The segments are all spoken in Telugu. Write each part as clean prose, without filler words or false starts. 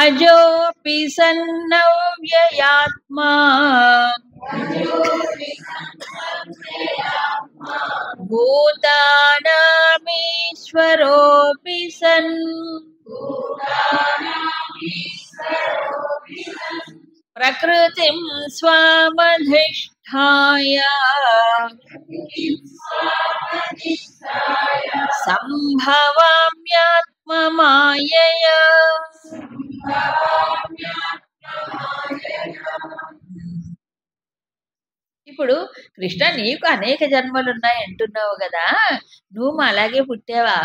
అజోపి సన్నవ్యయాత్మా భూతానామీశ్వరోపి సన్ ప్రకృతిం స్వామధిష్ఠాయ సంభవామ్యాత్మమాయయా. ఇప్పుడు కృష్ణ, నీకు అనేక జన్మలు ఉన్నాయి అంటున్నావు కదా, నువ్వు మా అలాగే పుట్టావా?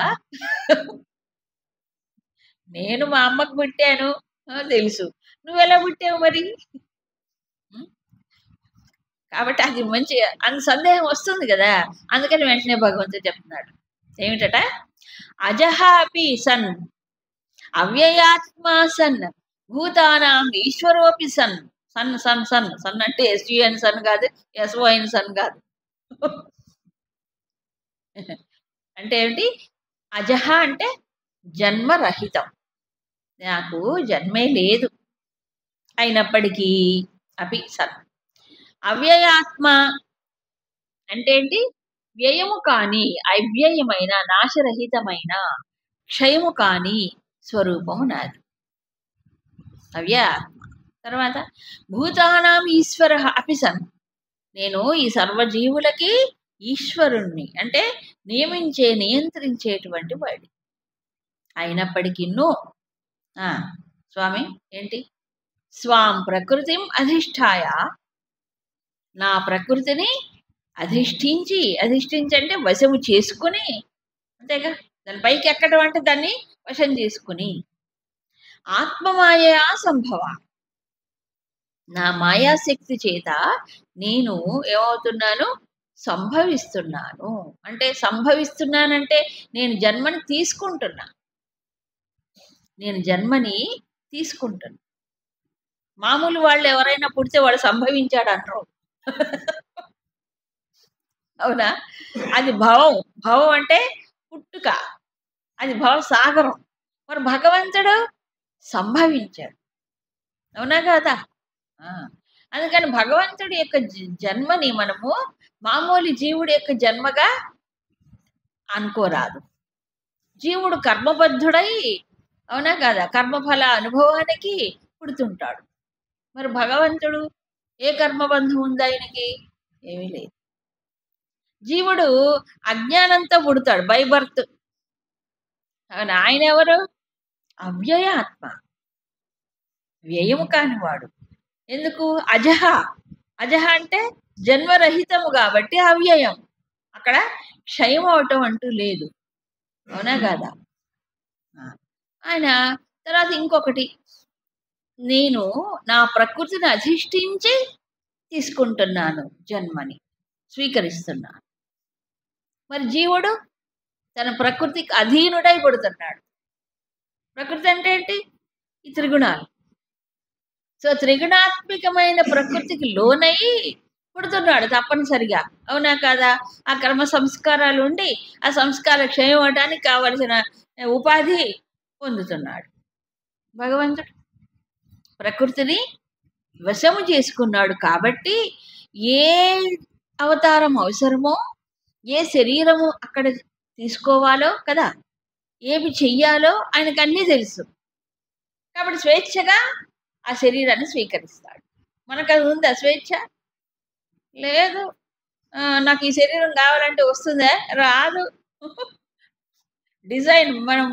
నేను మా అమ్మకు పుట్టాను, తెలుసు. నువ్వెలా పుట్టావు మరి? కాబట్టి అది మంచి అంత సందేహం వస్తుంది కదా, అందుకని వెంటనే భగవంతుడు చెప్తున్నాడు ఏమిటట, అజహాపి సన్ అవ్యయాత్మా సన్ భూతానాం ఈశ్వరోపి సన్. సన్ సన్ సన్ సన్ అంటే ఎస్యుఎన్ సన్ కాదు, ఎస్ఓఎన్ సన్ కాదు. అంటే ఏమిటి? అజహ అంటే జన్మరహితం, నాకు జన్మే లేదు, అయినప్పటికీ అపి సన్. అవ్యయాత్మ అంటే ఏంటి? వ్యయము కాని, అవ్యయమైన, నాశరహితమైన, క్షయము కాని స్వరూపము నాది, అవ్యయాత్మ. తర్వాత భూతానాం ఈశ్వర అపి సన్, నేను ఈ సర్వజీవులకి ఈశ్వరుణ్ణి, అంటే నియమించే, నియంత్రించేటువంటి వాడి. అయినప్పటికీ స్వామి ఏంటి? స్వాం ప్రకృతిం అధిష్ఠాయ, నా ప్రకృతిని అధిష్ఠించి, అధిష్ఠించి అంటే వశము చేసుకుని, అంతేగా, దాని పైకి ఎక్కడం అంటే దాన్ని వశం చేసుకుని, ఆత్మమాయా సంభవ, నా మాయాశక్తి చేత నేను ఏమవుతున్నాను? సంభవిస్తున్నాను. అంటే సంభవిస్తున్నానంటే నేను జన్మని తీసుకుంటున్నా, నేను జన్మని తీసుకుంటున్నా. మామూలు వాళ్ళు ఎవరైనా పుడితే వాడు సంభవించాడు అంటారు. అవునా? అది భవం. భవం అంటే పుట్టుక, అది భవసాగరం. మరి భగవంతుడు సంభవించాడు, అవునా కదా? అందుకని భగవంతుడి యొక్క జన్మని మనము మామూలు జీవుడి యొక్క జన్మగా అనుకోరాదు. జీవుడు కర్మబద్ధుడై, అవునా కదా, కర్మఫల అనుభవానికి పుడుతుంటాడు. మరి భగవంతుడు ఏ కర్మబంధం ఉంది ఆయనకి? ఏమీ లేదు. జీవుడు అజ్ఞానంతో పుడతాడు, బై బర్త్. అవునా? ఆయన ఎవరు? అవ్యయాత్మ, వ్యయము కానివాడు. ఎందుకు? అజహ. అజహ అంటే జన్మరహితము కాబట్టి అవ్యయం, అక్కడ క్షయం అవటం అంటూ లేదు, అవునా కదా? ఆయన తర్వాత ఇంకొకటి, నేను నా ప్రకృతిని అధిష్ఠించి తీసుకుంటున్నాను, జన్మని స్వీకరిస్తున్నాను. మరి జీవుడు తన ప్రకృతికి అధీనుడై పుడుతున్నాడు. ప్రకృతి అంటే ఏంటి? ఈ త్రిగుణాలు. సో త్రిగుణాత్మికమైన ప్రకృతికి లోనై పుడుతున్నాడు తప్పనిసరిగా, అవునా కాదా? ఆ కర్మ సంస్కారాలు ఉండి ఆ సంస్కార క్షయం అవడానికి కావలసిన ఉపాధి పొందుతున్నాడు. భగవంతుడు ప్రకృతిని వశము చేసుకున్నాడు కాబట్టి ఏ అవతారం అవసరమో, ఏ శరీరము అక్కడ తీసుకోవాలో కదా, ఏమి చెయ్యాలో ఆయనకు అన్నీ తెలుసు. కాబట్టి స్వేచ్ఛగా ఆ శరీరాన్ని స్వీకరిస్తాడు. మనకు అది ఉందా స్వేచ్ఛ? లేదు. నాకు ఈ శరీరం కావాలంటే వస్తుందా? రాదు. డిజైన్ మనం,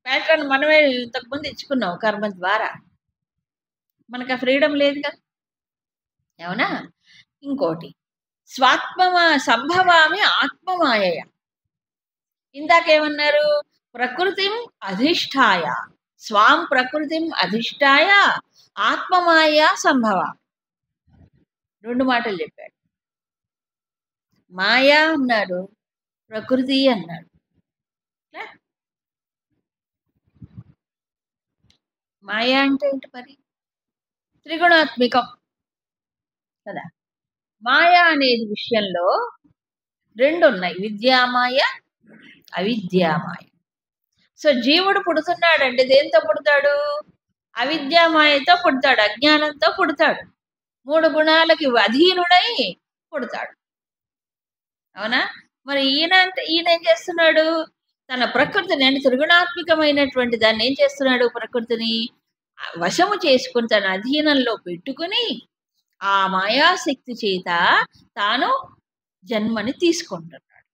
ప్యాటర్న్ మనమే ఇంతకుముందు ఇచ్చుకున్నాం కర్మ ద్వారా, మనకు ఆ ఫ్రీడమ్ లేదు కదా, అవునా? ఇంకోటి, సంభవామి ఆత్మమాయయ. ఇందాకేమన్నారు? ప్రకృతిం అధిష్ఠాయ, స్వాం ప్రకృతిం అధిష్ఠాయ ఆత్మమాయ సంభవ. 2 మాటలు చెప్పాడు. మాయా అన్నాడు, ప్రకృతి అన్నాడు. మాయా అంటే ఏంటి మరి? త్రిగుణాత్మికం కదా. మాయా అనేది విషయంలో 2 ఉన్నాయి, విద్యామాయ, అవిద్యామాయ. సో జీవుడు పుడుతున్నాడంటే దేంతో పుడతాడు? అవిద్యామాయతో పుడతాడు, అజ్ఞానంతో పుడతాడు, 3 గుణాలకి అధీనుడై పుడతాడు. అవునా? మరి ఈయన ఏం చేస్తున్నాడు? తన ప్రకృతిని అంటే త్రిగుణాత్మకమైనటువంటి దాన్ని ఏం చేస్తున్నాడు? ప్రకృతిని వశము చేసుకుని తన అధీనంలో పెట్టుకుని ఆ మాయాశక్తి చేత తాను జన్మని తీసుకుంటున్నాడు.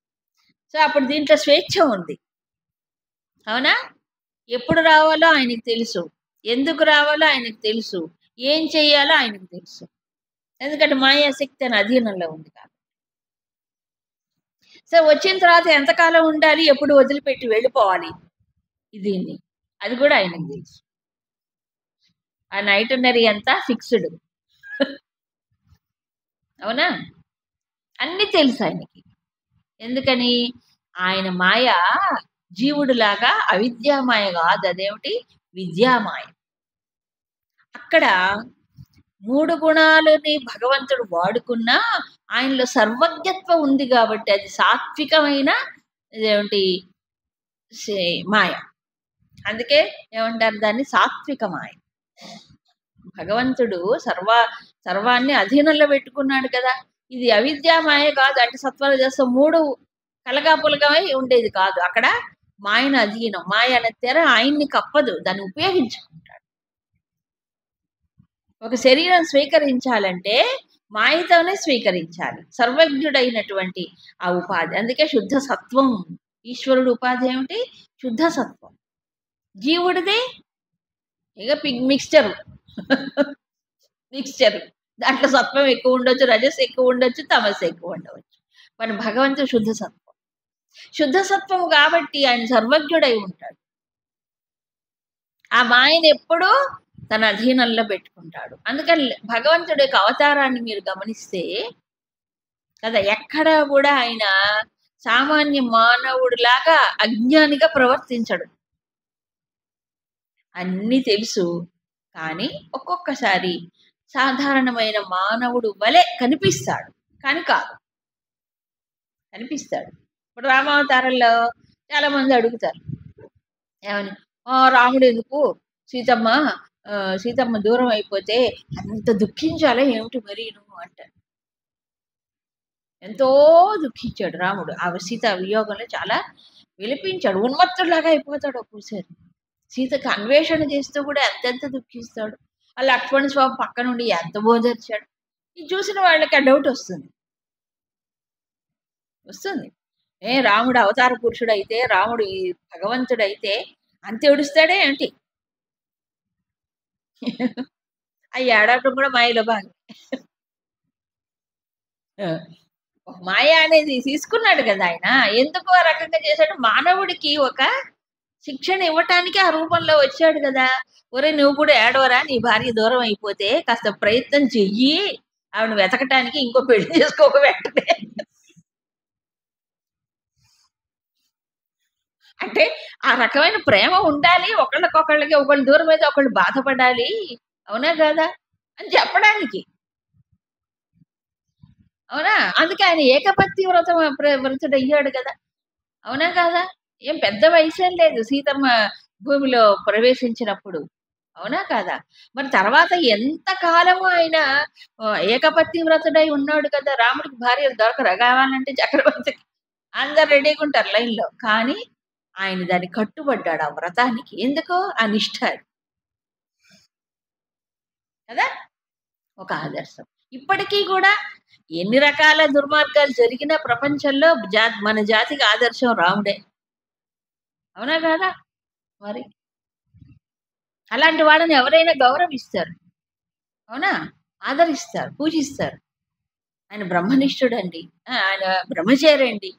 సో అప్పుడు దీంట్లో స్వేచ్ఛ ఉంది. అవునా? ఎప్పుడు రావాలో ఆయనకి తెలుసు, ఎందుకు రావాలో ఆయనకు తెలుసు, ఏం చెయ్యాలో ఆయనకు తెలుసు. ఎందుకంటే మాయాశక్తి అని అధీనంలో ఉంది కాబట్టి. సో వచ్చిన తర్వాత ఎంతకాలం ఉండాలి, ఎప్పుడు వదిలిపెట్టి వెళ్ళిపోవాలి దీన్ని, అది కూడా ఆయనకు తెలుసు. ఆ నైటనరీ అంతా ఫిక్స్డ్. అవునా? అన్ని తెలుసు ఆయనకి. ఎందుకని? ఆయన మాయ జీవుడిలాగా అవిద్యామాయ కాదు, అదేమిటి? విద్యామాయ. అక్కడ 3 గుణాలని భగవంతుడు వాడుకున్నా ఆయనలో సర్వజ్ఞత్వం ఉంది కాబట్టి అది సాత్వికమైన ఇదేమిటి మాయ. అందుకే ఏమంటారు దాన్ని? సాత్విక మాయ. భగవంతుడు సర్వాన్ని అధీనంలో పెట్టుకున్నాడు కదా. ఇది అవిద్యామాయ కాదు, అంటే సత్వరజస్సు 3 కలగాపులగమై ఉండేది కాదు. అక్కడ మాయను అధీనం, మాయ అనే తెర ఆయన్ని కప్పదు, దాన్ని ఉపయోగించుకుంటాడు. ఒక శరీరం స్వీకరించాలంటే మాయతోనే స్వీకరించాలి, సర్వజ్ఞుడైనటువంటి ఆ ఉపాధి. అందుకే శుద్ధ సత్వం. ఈశ్వరుడు ఉపాధి ఏమిటి? శుద్ధ సత్వం. జీవుడిది ఇక మిక్స్చరు. మిక్స్చరు. దాంట్లో సత్వం ఎక్కువ ఉండొచ్చు, రజస్ ఎక్కువ ఉండొచ్చు, తమస్సు ఎక్కువ ఉండవచ్చు. మన భగవంతుడు శుద్ధ సత్వం. శుద్ధ సత్వం కాబట్టి ఆయన సర్వజ్ఞుడై ఉంటాడు. ఆ మాయను ఎప్పుడూ తన అధీనంలో పెట్టుకుంటాడు. అందుకని భగవంతుడి యొక్క అవతారాన్ని మీరు గమనిస్తే కదా, ఎక్కడా కూడా ఆయన సామాన్య మానవుడిలాగా అజ్ఞానిగా ప్రవర్తించడు. అన్నీ తెలుసు, కానీ ఒక్కొక్కసారి సాధారణమైన మానవుడు వలె కనిపిస్తాడు, కానీ కాదు, కనిపిస్తాడు. ఇప్పుడు రామావతారంలో చాలా మంది అడుగుతారు, ఏమని? రాముడు ఎందుకు సీతమ్మ దూరం అయిపోతే అంత దుఃఖించాలా ఏమిటి మరి నువ్వు అంటారు. ఎంతో దుఃఖించాడు రాముడు. ఆ సీత వియోగంలో చాలా విలపించాడు, ఉన్మత్తులాగా అయిపోతాడు. ఒక్కోసారి సీతకు అన్వేషణ చేస్తూ కూడా ఎంతెంత దుఃఖిస్తాడు. ఆ లక్ష్మణ స్వామి పక్క నుండి ఎంత బోధర్చాడు. ఇది చూసిన వాళ్ళకి ఆ డౌట్ వస్తుంది. రాముడు అవతార పురుషుడు అయితే, రాముడు భగవంతుడు అయితే అంత ఏడుస్తాడే ఏంటి? ఆ ఏడవటం కూడా మాయలో భాగం. మాయ అనేది తీసుకున్నాడు కదా ఆయన. ఎందుకు ఆ రకంగా చేశాడు? మానవుడికి ఒక శిక్షణ ఇవ్వటానికి ఆ రూపంలో వచ్చాడు కదా. ఒరే నువ్వు కూడా ఏడవరా, నీ భార్య దూరం అయిపోతే కాస్త ప్రయత్నం చెయ్యి, ఆవిడ వెతకటానికి, ఇంకో పెళ్లి చేసుకోక వెంటనే. అంటే ఆ రకమైన ప్రేమ ఉండాలి, ఒకళ్ళకొకళ్ళకి, ఒకళ్ళు దూరం అయితే ఒకళ్ళు బాధపడాలి, అవునా కదా అని చెప్పడానికి. అవునా? అందుకే ఆయన ఏకపత్తి వ్రతుడు అయ్యాడు కదా. అవునా కాదా? ఏం పెద్ద వయసేం లేదు సీతమ్మ భూమిలో ప్రవేశించినప్పుడు. అవునా కాదా? మరి తర్వాత ఎంత కాలము ఆయన ఏకపత్తి వ్రతుడై ఉన్నాడు కదా. రాముడికి భార్యలు దొరకరా? కావాలంటే చక్రవర్తికి అందరు రెడీగా ఉంటారు లైన్లో. కానీ ఆయన దాన్ని కట్టుబడ్డాడు ఆ వ్రతానికి. ఎందుకో ఆ నిష్ఠ కదా ఒక ఆదర్శం. ఇప్పటికీ కూడా ఎన్ని రకాల దుర్మార్గాలు జరిగిన ప్రపంచంలో మన జాతికి ఆదర్శం రాముడే. అవునా కాదా? మరి అలాంటి వాళ్ళని ఎవరైనా గౌరవిస్తారు, అవునా, ఆదరిస్తారు, పూజిస్తారు. ఆయన బ్రహ్మనిష్ఠుడండి, ఆయన బ్రహ్మచారండి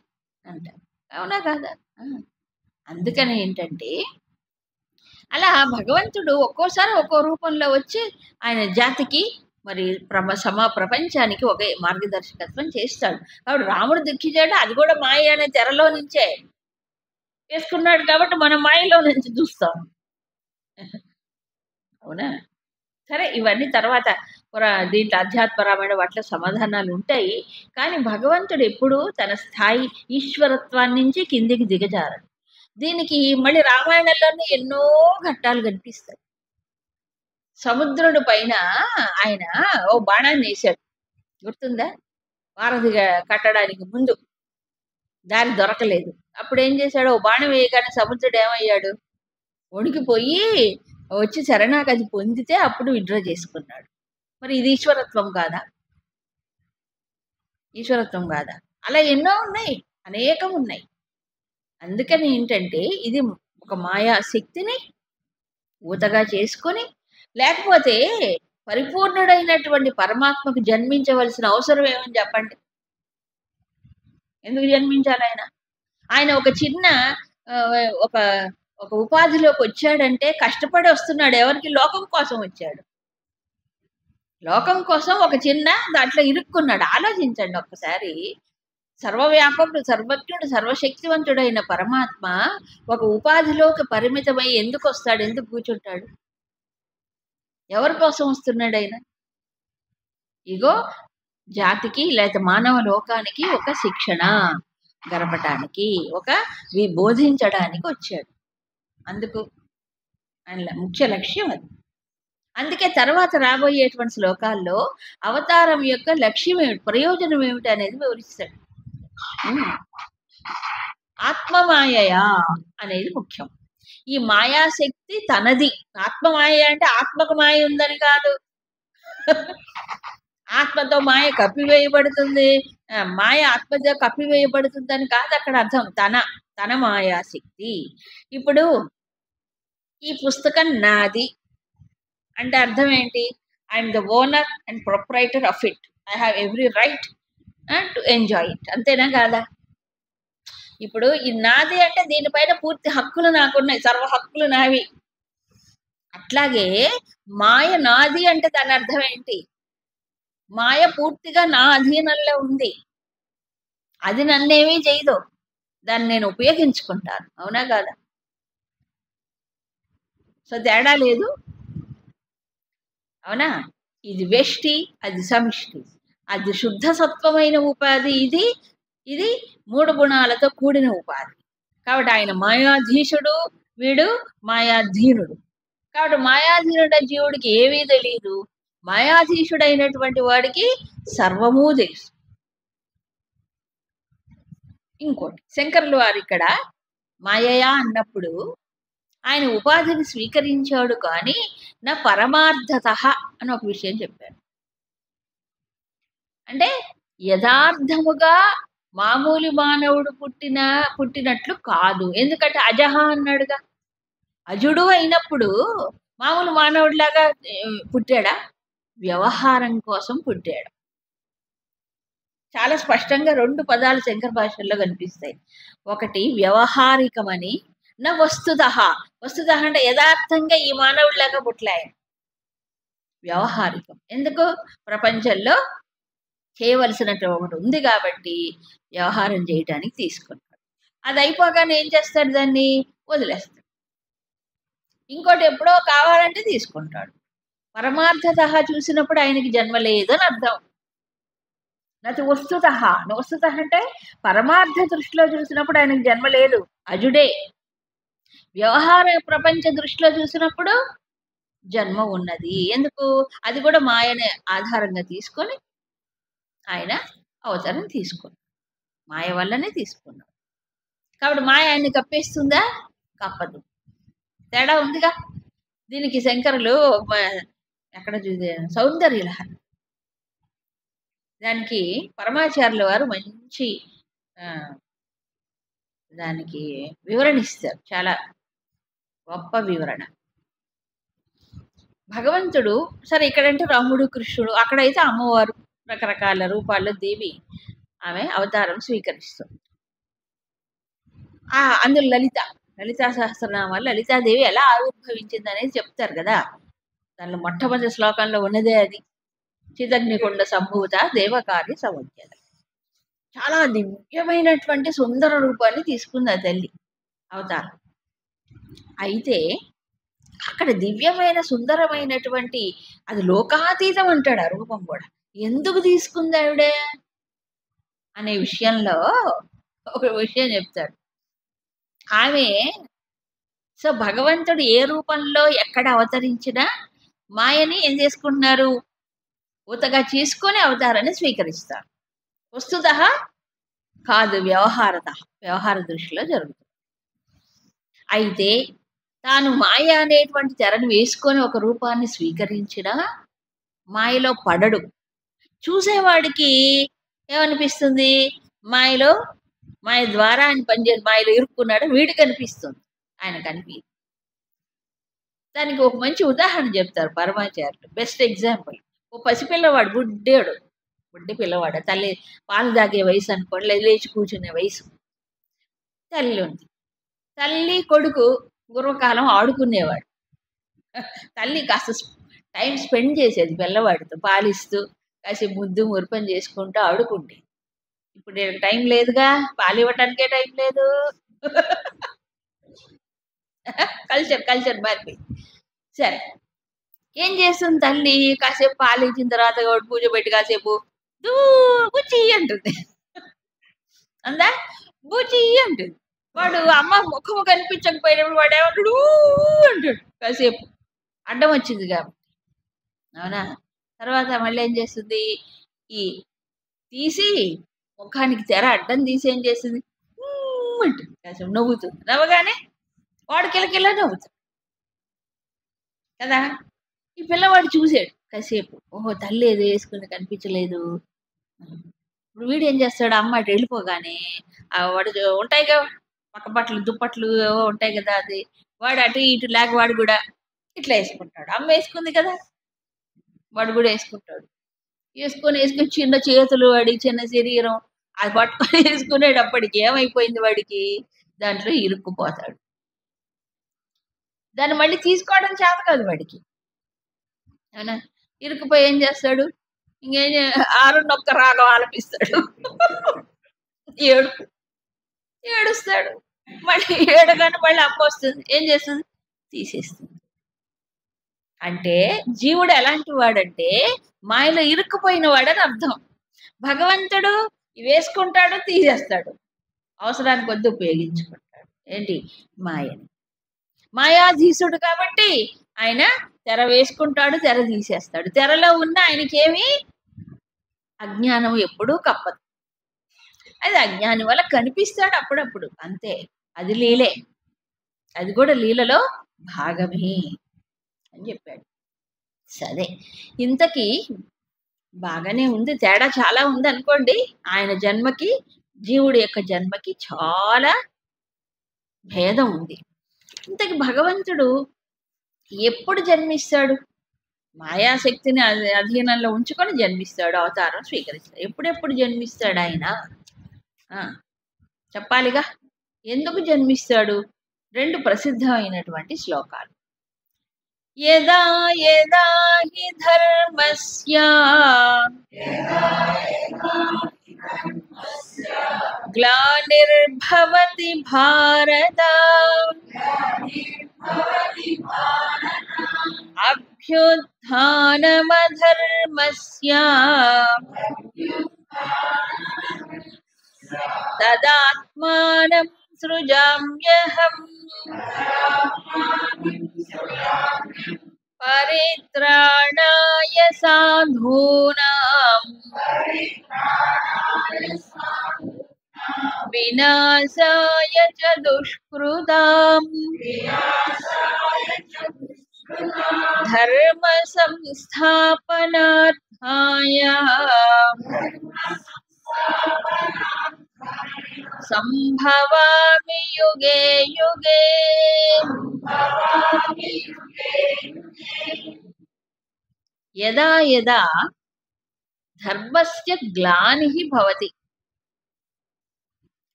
అంటారు. అవునా కాదా? అందుకని ఏంటంటే అలా భగవంతుడు ఒక్కోసారి ఒక్కో రూపంలో వచ్చి ఆయన జాతికి మరి ప్రపంచానికి ఒక మార్గదర్శకత్వం చేస్తాడు. కాబట్టి రాముడు దుఃఖించాడు, అది కూడా మాయ అనే తెరలో నుంచే చేసుకున్నాడు కాబట్టి మనం మాయలో నుంచి చూస్తాం. అవునా? సరే, ఇవన్నీ తర్వాత దీంట్లో అధ్యాత్మరామాయణ వాటిలో సమాధానాలు ఉంటాయి. కానీ భగవంతుడు ఎప్పుడూ తన స్థాయి ఈశ్వరత్వాన్ని నుంచి కిందికి దిగజారడు. దీనికి మళ్ళీ రామాయణంలోనే ఎన్నో ఘట్టాలు కనిపిస్తాయి. సముద్రుడి పైన ఆయన ఓ బాణాన్ని వేశాడు, గుర్తుందా? వారధిగా కట్టడానికి ముందు దారి దొరకలేదు. అప్పుడు ఏం చేశాడు? ఓ బాణం వేయగానే సముద్రుడు ఏమయ్యాడు? వణికిపోయి వచ్చి శరణాగతి పొందితే అప్పుడు విడ్డ్రా చేసుకున్నాడు. మరి ఇది ఈశ్వరత్వం కాదా? ఈశ్వరత్వం కాదా? అలా ఎన్నో ఉన్నాయి, అనేకం ఉన్నాయి. అందుకని ఏంటంటే ఇది ఒక మాయా శక్తిని ఊతగా చేసుకొని, లేకపోతే పరిపూర్ణుడైనటువంటి పరమాత్మకు జన్మించవలసిన అవసరం ఏమని చెప్పండి? ఎందుకు జన్మించాలి ఆయన? ఆయన ఒక చిన్న ఒక ఒక ఉపాధిలోకి వచ్చాడంటే కష్టపడి వస్తున్నాడు. ఎవరికి? లోకం కోసం వచ్చాడు. లోకం కోసం ఒక చిన్న దాంట్లో ఇరుక్కున్నాడు. ఆలోచించండి ఒక్కసారి. సర్వవ్యాపకుడు, సర్వజ్ఞుడు, సర్వశక్తివంతుడైన పరమాత్మ ఒక ఉపాధిలోకి పరిమితమై ఎందుకు వస్తాడు? ఎందుకు కూర్చుంటాడు? ఎవరి కోసం వస్తున్నాడు ఆయన? ఇగో జాతికి లేకపోతే మానవ లోకానికి ఒక శిక్షణ గడపటానికి, ఒక బోధించడానికి వచ్చాడు. అందుకు ఆయన ముఖ్య లక్ష్యం అది. అందుకే తర్వాత రాబోయేటువంటి శ్లోకాల్లో అవతారం యొక్క లక్ష్యం ఏమిటి, ప్రయోజనం ఏమిటి అనేది వివరిస్తాడు. ఆత్మమాయయా అనేది ముఖ్యం. ఈ మాయాశక్తి తనది. ఆత్మమాయ అంటే ఆత్మకు మాయ ఉందని కాదు. ఆత్మతో మాయ కప్పివేయబడుతుంది, మాయ ఆత్మతో కప్పివేయబడుతుందని కాదు అక్కడ అర్థం. తన మాయాశక్తి. ఇప్పుడు ఈ పుస్తకం నాది అంటే అర్థం ఏంటి? I'm the owner and proprietor of it. I have every right to enjoy it. అంతేనా కాదా? ఇప్పుడు ఈ నాది అంటే దీనిపైన పూర్తి హక్కులు నాకున్నాయి, సర్వ హక్కులు నావి. అట్లాగే మాయ నాది అంటే దాని అర్థం ఏంటి? మాయ పూర్తిగా నా అధీనంలో ఉంది, అది నన్నేమీ చేయదు, దాన్ని నేను ఉపయోగించుకుంటాను. అవునా కాదా? సో తేడా లేదు, అవునా? ఇది వెష్టి, అది సమిష్టి. అది శుద్ధ సత్వమైన ఉపాధి, ఇది మూడు గుణాలతో కూడిన ఉపాధి. కాబట్టి ఆయన మాయాధీశుడు, వీడు మాయాధీనుడు. కాబట్టి మాయాధీనుడ జీవుడికి ఏమీ తెలియదు, మాయాధీశుడైనటువంటి వాడికి సర్వము తెలుసు. ఇంకోటి, శంకరులు వారు ఇక్కడ మాయయా అన్నప్పుడు ఆయన ఉపాధిని స్వీకరించాడు, కానీ నా పరమార్థత అని ఒక విషయం చెప్పారు. అంటే యథార్థముగా మామూలు మానవుడు పుట్టినట్లు కాదు. ఎందుకంటే అజహ అన్నాడుగా. అజుడు అయినప్పుడు మామూలు మానవుడిలాగా పుట్టాడా? వ్యవహారం కోసం పుట్టాడు. చాలా స్పష్టంగా రెండు పదాలు శంకర భాషల్లో కనిపిస్తాయి. ఒకటి వ్యవహారికమని, నా వస్తుత. వస్తుత అంటే యథార్థంగా ఈ మానవుడిలాగా పుట్టలే. వ్యవహారికం ఎందుకు? ప్రపంచంలో చేయవలసినట్టు ఒకటి ఉంది కాబట్టి వ్యవహారం చేయటానికి తీసుకుంటాడు. అది అయిపోగానే ఏం చేస్తాడు? దాన్ని వదిలేస్తాడు. ఇంకోటి ఎప్పుడో కావాలంటే తీసుకుంటాడు. పరమార్థత చూసినప్పుడు ఆయనకి జన్మ లేదని అర్థం. నది వస్తుత. వస్తుత అంటే పరమార్థ దృష్టిలో చూసినప్పుడు ఆయనకి జన్మ లేదు, అజుడే. వ్యవహార ప్రపంచ దృష్టిలో చూసినప్పుడు జన్మ ఉన్నది. ఎందుకు? అది కూడా మాయనే ఆధారంగా తీసుకొని ఆయన అవతారం తీసుకున్నాడు. మాయ వల్లనే తీసుకున్నాడు. కాబట్టి మాయ ఆయన్ని కప్పేస్తుందా? కప్పదు. తేడా ఉందిగా. దీనికి శంకరులు ఎక్కడ చూసే సౌందర్యలహరి, దానికి పరమాచార్యుల వారు మంచి దానికి వివరణ ఇస్తారు. చాలా గొప్ప వివరణ. భగవంతుడు సరే ఇక్కడంటే రాముడు, కృష్ణుడు, అక్కడైతే అమ్మవారు రకరకాల రూపాల్లో దేవి ఆమె అవతారం స్వీకరిస్తుంది. అందులో లలితా సహస్రనామాలు లలితాదేవి ఎలా ఆవిర్భవించింది అనేది చెప్తారు కదా. దానిలో మొట్టమొదటి శ్లోకంలో ఉన్నదే అది. చిదగ్నికొండ సంభూత దేవకార్య సమజ్ఞత. చాలా దివ్యమైనటువంటి సుందర రూపాన్ని తీసుకుంది ఆ తల్లి అవతారం. అయితే అక్కడ దివ్యమైన సుందరమైనటువంటి అది లోకాతీతం అంటాడు ఆ రూపం కూడా. ఎందుకు తీసుకుంది ఆవిడే అనే విషయంలో ఒక విషయం చెప్తాడు. ఆమె భగవంతుడు ఏ రూపంలో ఎక్కడ అవతరించినా మాయని ఏం చేసుకుంటున్నారు? ఊతగా చేసుకొని అవతారాన్ని స్వీకరిస్తారు. వస్తుతః కాదు, వ్యవహార దృష్టిలో జరుగుతుంది. అయితే తాను మాయ అనేటువంటి తెరను వేసుకొని ఒక రూపాన్ని స్వీకరించిన మాయలో పడడు. చూసేవాడికి ఏమనిపిస్తుంది? మాయలో మాయ ద్వారా ఆయన పనిచేసి మాయలో ఇరుక్కున్నాడు వీడికి అనిపిస్తుంది, ఆయన కనిపి. దానికి ఒక మంచి ఉదాహరణ చెప్తారు పరమాచార్యులు. Best example. ఓ పసిపిల్లవాడు, బుడ్డి పిల్లవాడు, తల్లి పాలు తాగే వయసు అనుకోండి, లేచి కూర్చునే వయసు. తల్లి ఉంది. తల్లి కొడుకు పూర్వకాలం ఆడుకునేవాడు. తల్లి కాస్త టైం స్పెండ్ చేసేది పిల్లవాడితో, పాలిస్తూ కాసేపు ముద్దు మురిపని చేసుకుంటూ ఆడుకుంటే. ఇప్పుడు టైం లేదుగా, పాలు ఇవ్వటానికే టైం లేదు. కల్చర్ మారిపోయింది. సరే, ఏం చేస్తుంది తల్లి? కాసేపు పాలు ఇచ్చిన తర్వాత పూజ పెట్టి కాసేపు బుచ్చి అంటుంది. అందా బుచ్చి అంటుంది. వాడు అమ్మ ముఖము కనిపించకపోయినప్పుడు వాడు ఏమంటాడు అంటాడు. కాసేపు అడ్డం వచ్చింది కాబట్టి, అవునా? తర్వాత మళ్ళీ ఏం చేస్తుంది? ఈ తీసి ముఖానికి తెర అడ్డం తీసి ఏం చేస్తుంది అంటుంది. కాసేపు నవ్వుతుంది. నవ్వగానే వాడు కిలకిలా నవ్వుతాడు కదా. ఈ పిల్లవాడు చూసాడు కాసేపు, ఓహో తల్లి ఏదో వేసుకుని కనిపించలేదు. ఇప్పుడు వీడు ఏం చేస్తాడు? అమ్మ అటు వెళ్ళిపోగానే వాడు ఉంటాయి కదా పక్క బట్టలు దుప్పట్లు ఉంటాయి కదా, అది వాడు అటు ఇటు లేక వాడు కూడా ఇట్లా వేసుకుంటాడు. అమ్మ వేసుకుంది కదా, వాడు కూడా వేసుకుంటాడు. వేసుకొని చిన్న చేతులు, వాడి చిన్న శరీరం అది పట్టుకొని వేసుకునేటప్పటికి ఏమైపోయింది? వాడికి దాంట్లో ఇరుక్కుపోతాడు. దాన్ని మళ్ళీ తీసుకోవడం చేత కాదు వాడికి, అవునా? ఇరుక్కుపోయి ఏం చేస్తాడు? ఇంకేం ఆరున్నొక్క రాగం ఆలపిస్తాడు. ఏడుస్తాడు. మళ్ళీ ఏడగానే మళ్ళీ అమ్మ వస్తుంది, ఏం చేస్తుంది? తీసేస్తుంది. అంటే జీవుడు ఎలాంటి వాడంటే మాయలో ఇరుక్కుపోయిన వాడని అర్థం. భగవంతుడు వేసుకుంటాడు, తీసేస్తాడు, అవసరానికి కొద్ది ఉపయోగించుకుంటాడు. ఏంటి? మాయని. మాయాధీసుడు కాబట్టి ఆయన తెర వేసుకుంటాడు, తెర తీసేస్తాడు. తెరలో ఉన్న ఆయనకేమి అజ్ఞానం ఎప్పుడూ కప్పదు. అది అజ్ఞాని వల్ల కనిపిస్తాడు అప్పుడప్పుడు, అంతే. అది లీలే, అది కూడా లీలలో భాగమే అని చెప్పాడు. సరే, ఇంతకీ బాగానే ఉంది, తేడా చాలా ఉంది అనుకోండి. ఆయన జన్మకి జీవుడి యొక్క జన్మకి చాలా భేదం ఉంది. ఇంతకీ భగవంతుడు ఎప్పుడు జన్మిస్తాడు? మాయాశక్తిని అధీనంలో ఉంచుకొని జన్మిస్తాడు, అవతారం స్వీకరిస్తాడు. ఎప్పుడెప్పుడు జన్మిస్తాడు ఆయన? చెప్పాలిగా. ఎందుకు జన్మిస్తాడు? 2 ప్రసిద్ధమైనటువంటి శ్లోకాలు. యదా యదా హి ధర్మస్య గ్లానిర్భవతి భారత అభ్యుత్థానమధర్మస్య తదాత్మానం సృజామ్యహం పరిత్రాణాయ సాధూనాం వినాశాయ చ దుష్కృతాం ధర్మ సంస్థాపనార్థాయ సంభవామి యుగే యుగే. యదా యదా ధర్మస్య గ్లానిః భవతి,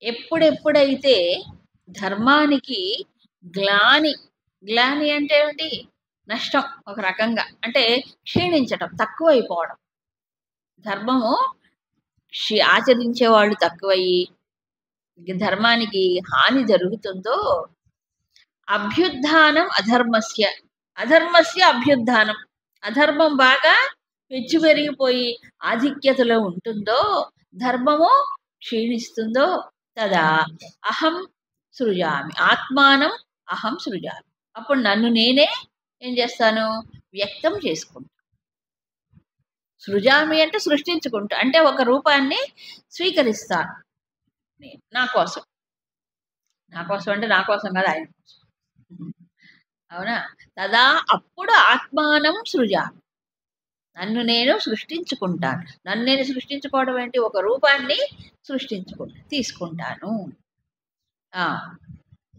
ఎప్పుడెప్పుడైతే ధర్మానికి గ్లాని అంటే ఏమిటి? నష్టం, ఒక రకంగా అంటే క్షీణించటం, తక్కువైపోవడం. ధర్మము ఆచరించే వాళ్ళు తక్కువయ్యి ధర్మానికి హాని జరుగుతుందో, అభ్యుత్థానం అధర్మస్య అభ్యుత్థానం, అధర్మం బాగా పెచ్చు పెరిగిపోయి ఆధిక్యతలో ఉంటుందో, ధర్మము క్షీణిస్తుందో, తదా అహం సృజామి ఆత్మానం అహం సృజామి, అప్పుడు నన్ను నేనే ఏం చేస్తాను? వ్యక్తం చేసుకుంటా. సృజామి అంటే సృష్టించుకుంటా, అంటే ఒక రూపాన్ని స్వీకరిస్తాను నేను నా కోసం. నా కోసం అంటే నా కోసం కాదు, ఆయన కోసం. అవునా? తదా అప్పుడు ఆత్మానం సృజామి, నన్ను నేను సృష్టించుకుంటాను. నన్ను నేను సృష్టించుకోవడం ఏంటి? ఒక రూపాన్ని తీసుకుంటాను.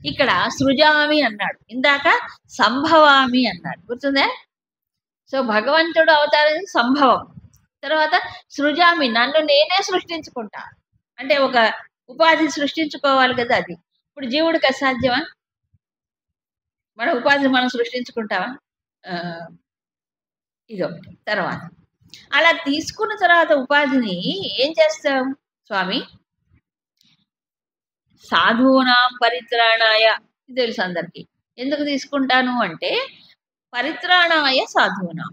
ఇక్కడ సృజామి అన్నాడు, ఇందాక సంభవామి అన్నాడు, గుర్తుందా? సో భగవంతుడు అవతారం సంభవం, తర్వాత సృజామి నన్ను నేనే సృష్టించుకుంటా, అంటే ఒక ఉపాధి సృష్టించుకోవాలి కదా. అది ఇప్పుడు జీవుడికి అసాధ్యమా? మన ఉపాధి మనం సృష్టించుకుంటామా? ఇదొకటి. తర్వాత అలా తీసుకున్న తర్వాత ఉపాధిని ఏం చేస్తాం స్వామి? సాధూనాం పరిత్రాణాయ, ఇది తెలుసు అందరికీ. ఎందుకు తీసుకుంటాను అంటే పరిత్రాణాయ సాధూనాం,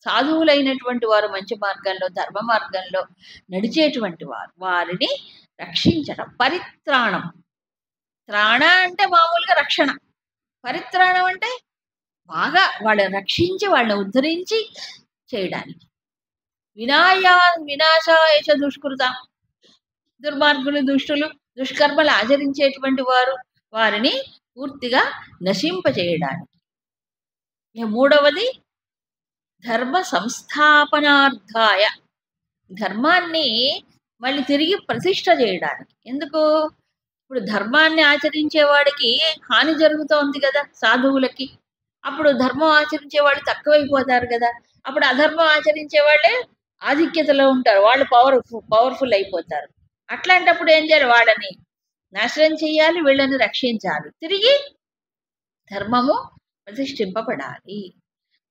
సాధువులైనటువంటి వారు మంచి మార్గంలో ధర్మ మార్గంలో నడిచేటువంటి వారు, వారిని రక్షించడం. పరిత్రాణం, త్రాణ అంటే మామూలుగా రక్షణ, పరిత్రాణం అంటే బాగా వాళ్ళని రక్షించి వాళ్ళని ఉద్ధరించి చేయడానికి. వినాశాయచ దుష్కృత, దుర్మార్గులు దుష్టులు దుష్కర్మలు ఆచరించేటువంటి వారు, వారిని పూర్తిగా నశింపచేయడానికి. మూడవది ధర్మ సంస్థాపనార్థాయ, ధర్మాన్ని మళ్ళీ తిరిగి ప్రతిష్ఠ చేయడానికి. ఎందుకు? ఇప్పుడు ధర్మాన్ని ఆచరించే వాడికి హాని జరుగుతోంది కదా సాధువులకి, అప్పుడు ధర్మం ఆచరించే వాళ్ళు తక్కువైపోతారు కదా, అప్పుడు అధర్మం ఆచరించే వాళ్ళే ఆధిక్యతలో ఉంటారు, వాళ్ళు పవర్ఫుల్ అయిపోతారు. అట్లాంటప్పుడు ఏం చేయాలి? వాళ్ళని నాశనం చేయాలి, వీళ్ళని రక్షించాలి, తిరిగి ధర్మము ప్రతిష్ఠింపబడాలి.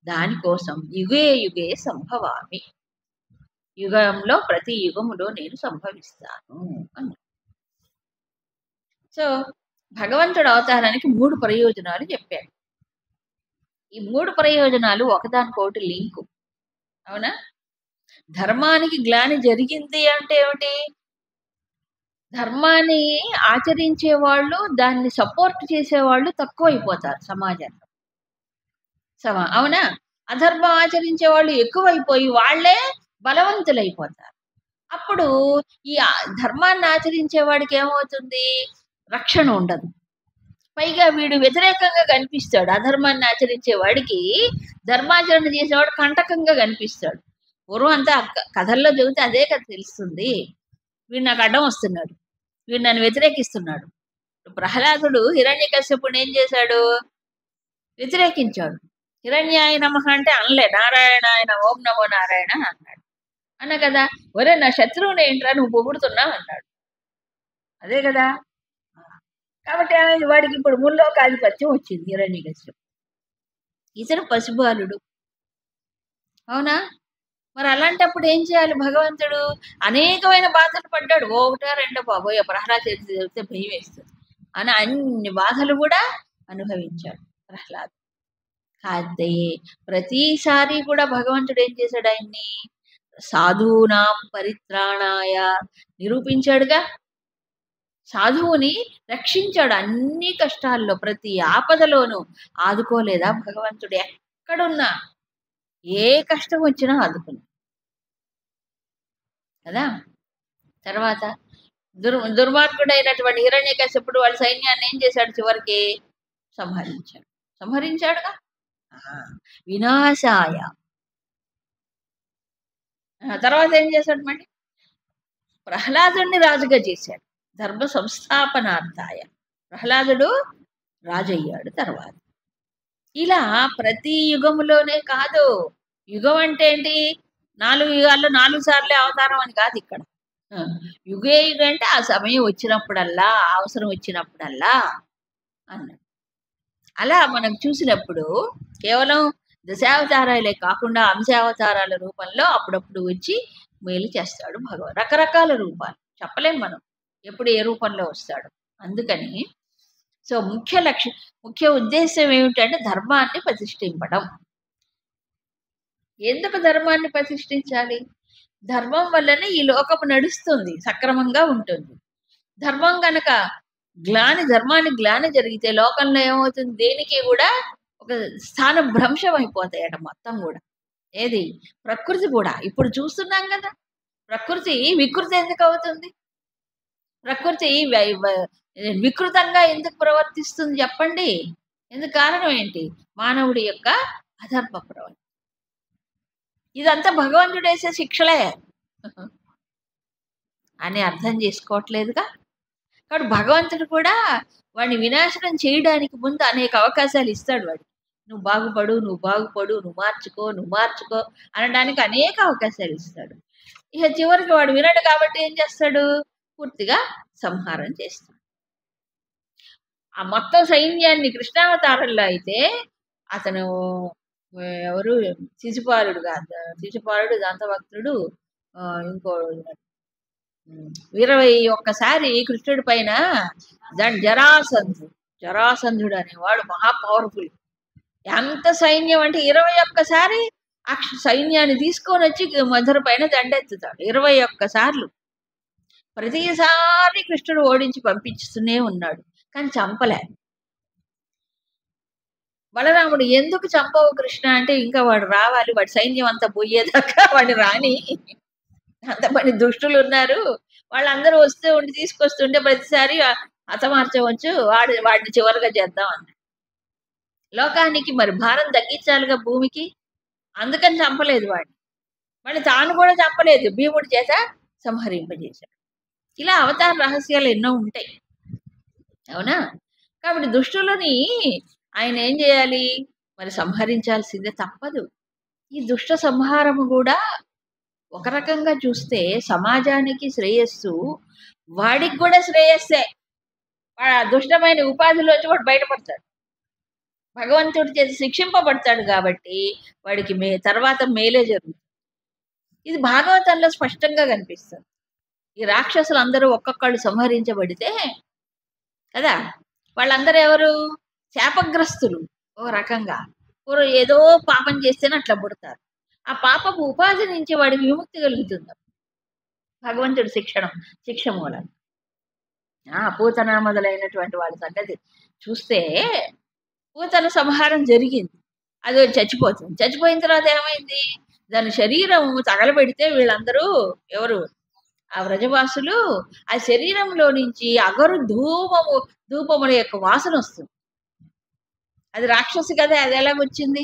దానికోసం యుగే యుగే సంభవామి, యుగంలో ప్రతి యుగములో నేను సంభవిస్తాను అన్న. సో భగవంతుడు అవతారానికి 3 ప్రయోజనాలు చెప్పాడు. ఈ 3 ప్రయోజనాలు ఒకదానికొకటి లింకు. అవునా? ధర్మానికి గ్లాని జరిగింది అంటే ఏమిటి? ధర్మాన్ని ఆచరించే వాళ్ళు, దాన్ని సపోర్ట్ చేసేవాళ్ళు తక్కువైపోతారు సమాజంలో. అవునా? అధర్మం ఆచరించే వాళ్ళు ఎక్కువైపోయి వాళ్ళే బలవంతులైపోతారు. అప్పుడు ఈ ధర్మాన్ని ఆచరించే వాడికి ఏమవుతుంది? రక్షణ ఉండదు. పైగా వీడు వ్యతిరేకంగా కనిపిస్తాడు. అధర్మాన్ని ఆచరించే వాడికి ధర్మాచరణ చేసేవాడు కంటకంగా కనిపిస్తాడు. పూర్వం అంతా కథల్లో చెబితే అదే కథ తెలుస్తుంది. వీడు నాకు అడ్డం వస్తున్నాడు, వీడు నన్ను వ్యతిరేకిస్తున్నాడు. ప్రహ్లాదుడు హిరణ్యకశ్యపుని ఏం చేశాడు? వ్యతిరేకించాడు. హిరణ్యాయ నమః అంటే అనలే, నారాయణాయన ఓం నమో నారాయణ అన్నాడు. అన్న కదా, ఒరే నా శత్రువుని ఏంట్రా నువ్వు పొగుడుతున్నావు అన్నాడు. అదే కదా. కాబట్టి వాడికి ఇప్పుడు ముల్లోకాధిపత్యం వచ్చింది హిరణ్యకశ్యపు. ఇతను పసిబాలుడు. అవునా? మరి అలాంటప్పుడు ఏం చేయాలి? భగవంతుడు అనేకమైన బాధలు పడ్డాడు. ఒకటో రెండో బాబోయ్ ప్రహ్లాద చరిత్ర భయం వేస్తుంది అని అన్ని బాధలు కూడా అనుభవించాడు ప్రహ్లాద్. కాదే ప్రతిసారి కూడా భగవంతుడు ఏం చేశాడు? ఆయన్ని సాధూనాం పరిత్రాణాయ నిరూపించాడుగా. సాధువుని రక్షించాడు అన్ని కష్టాల్లో, ప్రతి ఆపదలోనూ ఆదుకోలేదా భగవంతుడు? ఎక్కడున్నా ఏ కష్టం వచ్చినా ఆదుకున్నాడు కదా. తర్వాత దుర్మార్గుడైనటువంటి హిరణ్యకశ్యపుడు వాళ్ళ సైన్యాన్ని ఏం చేశాడు? చివరికి సంహరించాడుగా. వినాశాయ. తర్వాత ఏం చేశాడు? మళ్ళీ ప్రహ్లాదుడిని రాజుగా చేశాడు. ధర్మ సంస్థాపనార్థాయ ప్రహ్లాదుడు రాజయ్యాడు తర్వాత. ఇలా ప్రతి యుగములోనే కాదు. యుగం అంటే ఏంటి? 4 యుగాల్లో 4 సార్లే అవతారం అని కాదు ఇక్కడ. యుగే యుగం అంటే ఆ సమయం వచ్చినప్పుడల్లా, అవసరం వచ్చినప్పుడల్లా అన్నాడు. అలా మనం చూసినప్పుడు కేవలం దశావతారాలే కాకుండా అంశావతారాల రూపంలో అప్పుడప్పుడు వచ్చి మేలు చేస్తాడు భగవాన్. రకరకాల రూపాలు చెప్పలేం మనం ఎప్పుడు ఏ రూపంలో వస్తాడు. అందుకని సో ముఖ్య ఉద్దేశం ఏమిటంటే ధర్మాన్ని ప్రతిష్ఠింపడం. ఎందుకు ధర్మాన్ని ప్రతిష్ఠించాలి? ధర్మం వల్లనే ఈ లోకము నడుస్తుంది, సక్రమంగా ఉంటుంది. ధర్మం కనుక ధర్మానికి గ్లాని జరిగితే లోకంలో ఏమవుతుంది? దేనికి కూడా ఒక స్థాన భ్రంశం అయిపోతాయట మొత్తం కూడా. ఏది? ప్రకృతి కూడా. ఇప్పుడు చూస్తున్నాం కదా, ప్రకృతి వికృతి ఎందుకు అవుతుంది? ప్రకృతి వికృతంగా ఎందుకు ప్రవర్తిస్తుంది చెప్పండి? ఎందుకు? కారణం ఏంటి? మానవుడి యొక్క అధర్మ ప్రవర్తన. ఇదంతా భగవంతుడు వేసే శిక్షలే అని అర్థం చేసుకోవట్లేదుగా. కాబట్టి భగవంతుడు కూడా వాడిని వినాశనం చేయడానికి ముందు అనేక అవకాశాలు ఇస్తాడు. వాడికి నువ్వు బాగుపడు, నువ్వు బాగుపడు, నువ్వు మార్చుకో, నువ్వు మార్చుకో అనడానికి అనేక అవకాశాలు ఇస్తాడు. ఇక చివరికి వాడు వినడు కాబట్టి ఏం చేస్తాడు? పూర్తిగా సంహారం చేస్తాడు. ఆ మొత్తం సైన్యాన్ని కృష్ణావతారంలో అయితే అతను ఎవరు? శిశుపాలుడు కాదు, శిశుపాలుడు దంతభక్తుడు, ఇంకో 21 కృష్ణుడి పైన జరాసంధుడు అనేవాడు మహా పవర్ఫుల్. ఎంత సైన్యం అంటే 21 ఆ సైన్యాన్ని తీసుకొని వచ్చి మధుర పైన దండెత్తుతాడు. 21 సార్లు. ప్రతిసారి కృష్ణుడు ఓడించి పంపిస్తూనే ఉన్నాడు, కానీ చంపలే. బలరాముడు ఎందుకు చంపవు కృష్ణ అంటే, ఇంకా వాడు రావాలి, వాడి సైన్యం అంతా పోయేదాకా వాడిని రాని, అంతమంది దుష్టులు ఉన్నారు, వాళ్ళందరూ వస్తూ ఉండి తీసుకొస్తుంటే ప్రతిసారి హతమార్చవచ్చు, వాడిని చివరిగా చేద్దాం అన్నాడు. లోకానికి మరి భారం తగ్గించాలిగా భూమికి, అందుకని చంపలేదు వాడిని. మళ్ళీ తాను కూడా చంపలేదు, భీముడి చేత సంహరింపజేశాడు. ఇలా అవతార రహస్యాలు ఎన్నో ఉంటాయి, అవునా? కాబట్టి దుష్టులని ఆయన ఏం చేయాలి? మరి సంహరించాల్సిందే, తప్పదు. ఈ దుష్ట సంహారము కూడా ఒక రకంగా చూస్తే సమాజానికి శ్రేయస్సు, వాడికి కూడా శ్రేయస్సే. వాడు ఆ దుష్టమైన ఉపాధిలోంచి వాడు బయటపడతాడు, భగవంతుడి చేసి శిక్షింపబడతాడు కాబట్టి వాడికి తర్వాత మేలే జరుగుతుంది. ఇది భాగవతంలో స్పష్టంగా కనిపిస్తుంది. ఈ రాక్షసులు అందరూ ఒక్కొక్కళ్ళు సంహరించబడితే కదా, వాళ్ళందరూ ఎవరు? శాపగ్రస్తులు. ఓ రకంగా ఏదో పాపం చేస్తేనే అట్లా పుడతారు. ఆ పాపపు ఉపాధి నుంచి వాడికి విముక్తి కలుగుతుంది భగవంతుడి శిక్ష మూలంగా. పూతన మొదలైనటువంటి వాళ్ళ సంగతి చూస్తే, పూతన సంహారం జరిగింది, అది చచ్చిపోతుంది. చచ్చిపోయిన తర్వాత ఏమైంది? దాని శరీరం తగలబెడితే వీళ్ళందరూ ఎవరు? ఆ వ్రజవాసులు. ఆ శరీరంలో నుంచి అగరు ధూపముల యొక్క వాసన వస్తుంది. అది రాక్షసి కదా, అది ఎలాగొచ్చింది?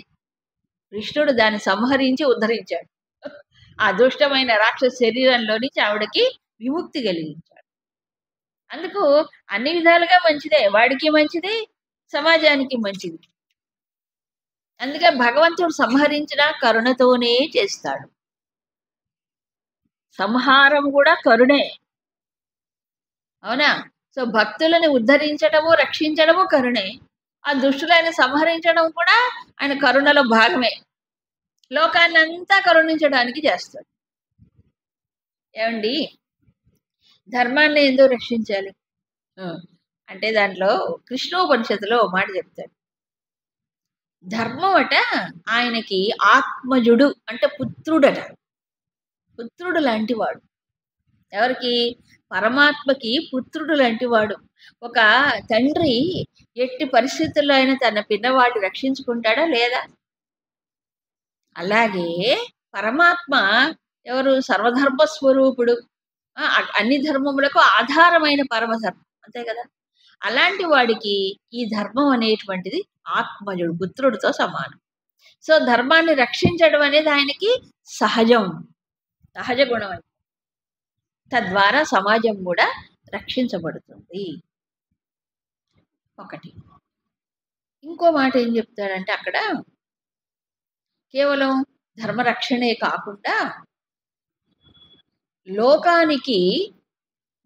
కృష్ణుడు దాన్ని సంహరించి ఉద్ధరించాడు. ఆ దుష్టమైన రాక్షస శరీరంలో నుంచి ఆవిడకి విముక్తి కలిగించాడు. అందుకు అన్ని విధాలుగా మంచిదే, వాడికి మంచిది, సమాజానికి మంచిది. అందుకే భగవంతుడు సంహరించిన కరుణతోనే చేస్తాడు. సంహారం కూడా కరుణే, అవునా? సో భక్తులని ఉద్ధరించడము, రక్షించడము కరుణే. ఆ దుష్టులైన సంహరించడం కూడా ఆయన కరుణలో భాగమే. లోకాన్ని అంతా కరుణించడానికి చేస్తాడు. ఏమండి, ధర్మాన్ని ఎందుకు రక్షించాలి అంటే దాంట్లో కృష్ణోపనిషత్తులో మాట చెప్తాడు. ధర్మం అట ఆయనకి ఆత్మజుడు అంటే పుత్రుడట. పుత్రుడు లాంటి వాడు. ఎవరికి? పరమాత్మకి పుత్రుడు లాంటి వాడు. ఒక తండ్రి ఎట్టి పరిస్థితుల్లో అయినా తన పిల్లవాడు రక్షించుకుంటాడా లేదా? అలాగే పరమాత్మ ఎవరు? సర్వధర్మ స్వరూపుడు, అన్ని ధర్మములకు ఆధారమైన పరమధర్మం, అంతే కదా. అలాంటి వాడికి ఈ ధర్మం అనేటువంటిది ఆత్మజుడు, పుత్రుడితో సమానం. సో ధర్మాన్ని రక్షించడం అనేది ఆయనకి సహజ గుణం అని. తద్వారా సమాజం కూడా రక్షించబడుతుంది. ఒకటి. ఇంకో మాట ఏం చెప్తాడంటే అక్కడ కేవలం ధర్మరక్షణే కాకుండా లోకానికి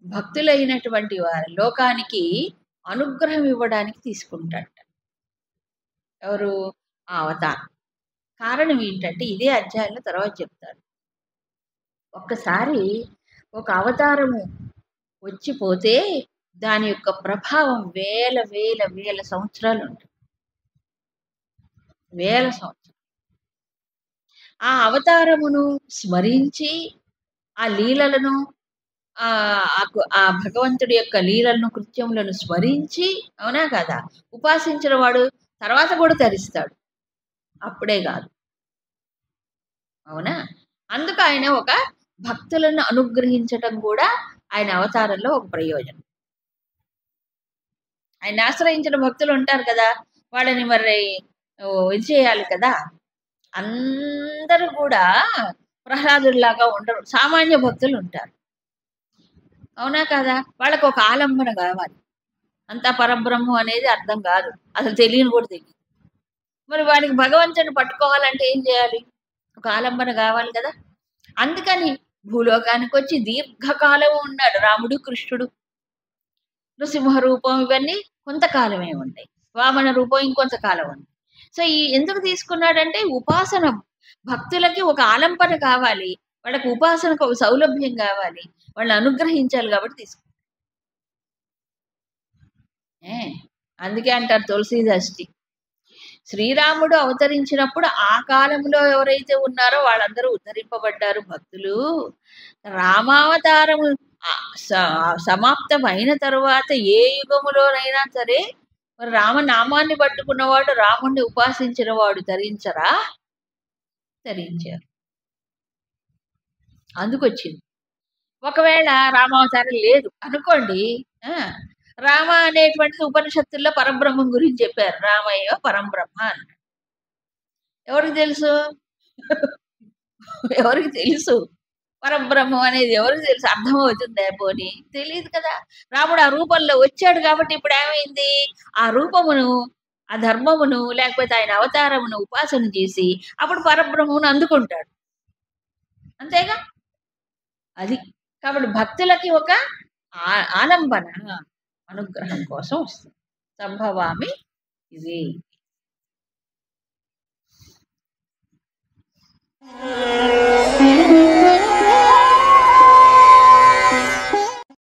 భక్తులైనటువంటి వారు లోకానికి అనుగ్రహం ఇవ్వడానికి తీసుకుంటాడు. ఎవరు? ఆ అవతారం. కారణం ఏంటంటే ఇదే అధ్యాయంలో తర్వాత చెప్తారు. ఒక్కసారి ఒక అవతారము వచ్చిపోతే దాని యొక్క ప్రభావం వేల వేల వేల సంవత్సరాలు ఉంటుంది. వేల సంవత్సరాలు ఆ అవతారమును స్మరించి ఆ లీలలను ఆ భగవంతుడి యొక్క లీలలను, కృత్యములను స్మరించి, అవునా కదా, ఉపాసించిన వాడు తర్వాత కూడా తరిస్తాడు, అప్పుడే కాదు. అవునా? అందుకు ఆయన ఒక భక్తులను అనుగ్రహించటం కూడా ఆయన అవతారంలో ఒక ప్రయోజనం. ఆయన ఆశ్రయించిన భక్తులు ఉంటారు కదా, వాళ్ళని మరి ఇది చేయాలి కదా. అందరూ కూడా ప్రహ్లాదుడిలాగా ఉండరు, సామాన్య భక్తులు ఉంటారు. అవునా కదా? వాళ్ళకు ఒక ఆలంబన కావాలి. అంతా పరబ్రహ్మం అనేది అర్థం కాదు, అసలు తెలియని కూడా తెలియదు. మరి వాడికి భగవంతుని పట్టుకోవాలంటే ఏం చేయాలి? ఒక ఆలంబన కావాలి కదా. అందుకని భూలోకానికి వచ్చి దీర్ఘకాలం ఉన్నాడు రాముడు, కృష్ణుడు. నృసింహ రూపం ఇవన్నీ కొంతకాలమే ఉంటాయి, వామన రూపం ఇంకొంతకాలం ఉంది. సో ఈ ఎందుకు తీసుకున్నాడంటే ఉపాసన, భక్తులకి ఒక ఆలంబన కావాలి, వాళ్ళకి ఉపాసనకు ఒక సౌలభ్యం కావాలి, వాళ్ళని అనుగ్రహించాలి కాబట్టి తీసుకున్నాడు. అందుకే అంటారు తులసీదష్టి, శ్రీరాముడు అవతరించినప్పుడు ఆ కాలంలో ఎవరైతే ఉన్నారో వాళ్ళందరూ ఉద్ధరింపబడ్డారు భక్తులు. రామావతారము సమాప్తమైన తరువాత ఏ యుగములోనైనా సరే మరి రామనామాన్ని పట్టుకున్నవాడు, రాముణ్ణి ఉపాసించిన వాడు తరించరా? తరించారు. అందుకొచ్చింది. ఒకవేళ రామావతారం లేదు అనుకోండి, రామ అనేటువంటిది ఉపనిషత్తుల్లో పరబ్రహ్మం గురించి చెప్పారు, రామయ్య పరంబ్రహ్మ అన్నాడు. ఎవరికి తెలుసు? ఎవరికి తెలుసు పరబ్రహ్మం అనేది? ఎవరికి తెలుసు? అర్థమవుతుందా పోనీ? తెలియదు కదా. రాముడు ఆ రూపంలో వచ్చాడు కాబట్టి ఇప్పుడు ఏమైంది, ఆ రూపమును, ఆ ధర్మమును, లేకపోతే ఆయన అవతారమును ఉపాసన చేసి అప్పుడు పరబ్రహ్మమును అందుకుంటాడు, అంతేగా. అది కాబట్టి భక్తులకి ఒక ఆలంబన అనుగ్రహం కోసం వస్తుంది. సంభవామి ఇది.